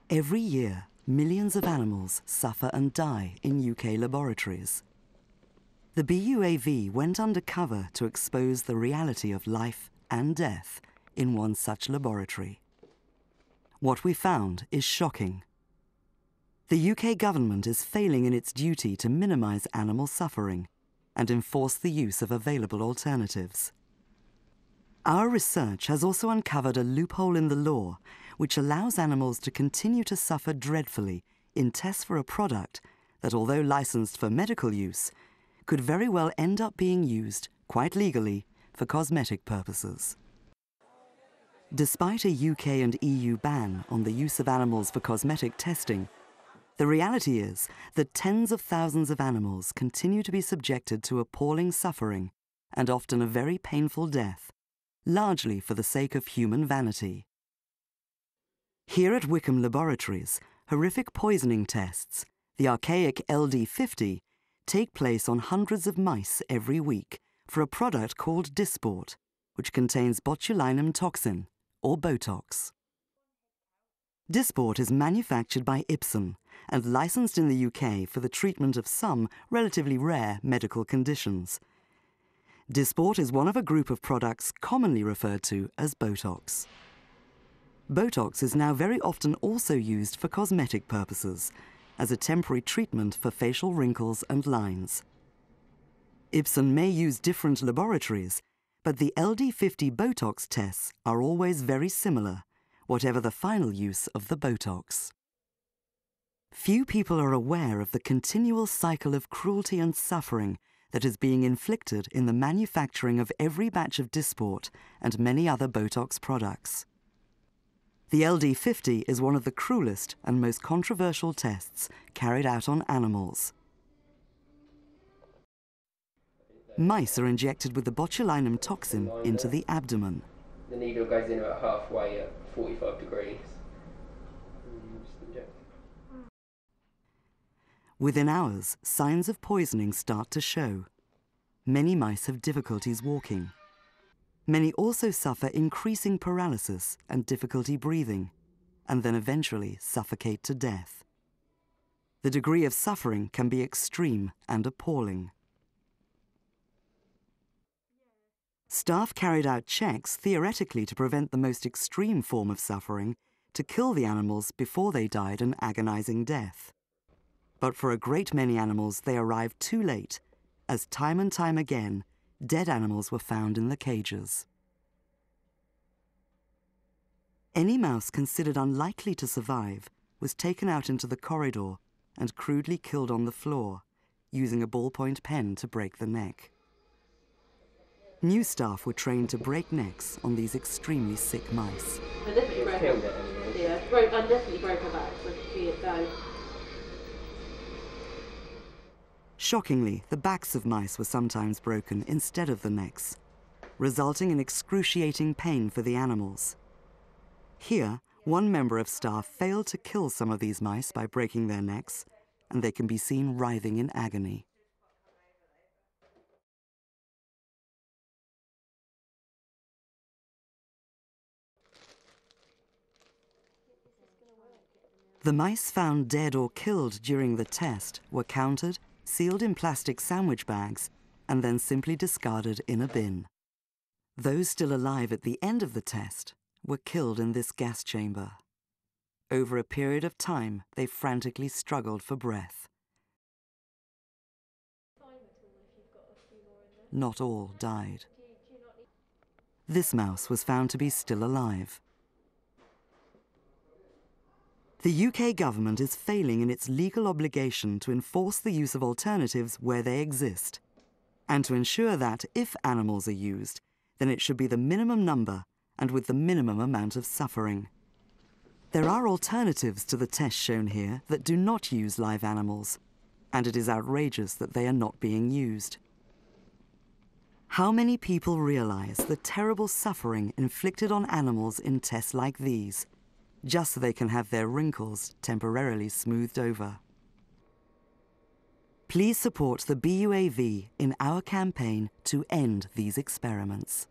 Every year, millions of animals suffer and die in UK laboratories. The BUAV went undercover to expose the reality of life and death in one such laboratory. What we found is shocking. The UK government is failing in its duty to minimise animal suffering and enforce the use of available alternatives. Our research has also uncovered a loophole in the law which allows animals to continue to suffer dreadfully in tests for a product that, although licensed for medical use, could very well end up being used, quite legally, for cosmetic purposes. Despite a UK and EU ban on the use of animals for cosmetic testing, the reality is that tens of thousands of animals continue to be subjected to appalling suffering and often a very painful death, largely for the sake of human vanity. Here at Wickham Laboratories, horrific poisoning tests, the archaic LD50, take place on hundreds of mice every week for a product called Dysport, which contains botulinum toxin, or botox. Dysport is manufactured by Ipsen and licensed in the UK for the treatment of some relatively rare medical conditions. Dysport is one of a group of products commonly referred to as botox. Botox is now very often also used for cosmetic purposes, as a temporary treatment for facial wrinkles and lines. Ipsen may use different laboratories, but the LD50 Botox tests are always very similar, whatever the final use of the Botox. Few people are aware of the continual cycle of cruelty and suffering that is being inflicted in the manufacturing of every batch of Dysport and many other Botox products. The LD50 is one of the cruelest and most controversial tests carried out on animals. Mice are injected with the botulinum toxin into the abdomen. The needle goes in about halfway at 45 degrees. Within hours, signs of poisoning start to show. Many mice have difficulties walking. Many also suffer increasing paralysis and difficulty breathing, and then eventually suffocate to death. The degree of suffering can be extreme and appalling. Staff carried out checks theoretically to prevent the most extreme form of suffering, to kill the animals before they died an agonizing death. But for a great many animals, they arrived too late, as time and time again, dead animals were found in the cages. Any mouse considered unlikely to survive was taken out into the corridor and crudely killed on the floor, using a ballpoint pen to break the neck. New staff were trained to break necks on these extremely sick mice. I definitely broke her. Yeah, I definitely broke her back with a few years ago. Shockingly, the backs of mice were sometimes broken instead of the necks, resulting in excruciating pain for the animals. Here, one member of staff failed to kill some of these mice by breaking their necks, and they can be seen writhing in agony. The mice found dead or killed during the test were counted, sealed in plastic sandwich bags, and then simply discarded in a bin. Those still alive at the end of the test were killed in this gas chamber. Over a period of time, they frantically struggled for breath. Not all died. This mouse was found to be still alive. The UK government is failing in its legal obligation to enforce the use of alternatives where they exist, and to ensure that, if animals are used, then it should be the minimum number and with the minimum amount of suffering. There are alternatives to the tests shown here that do not use live animals, and it is outrageous that they are not being used. How many people realize the terrible suffering inflicted on animals in tests like these, just so they can have their wrinkles temporarily smoothed over? Please support the BUAV in our campaign to end these experiments.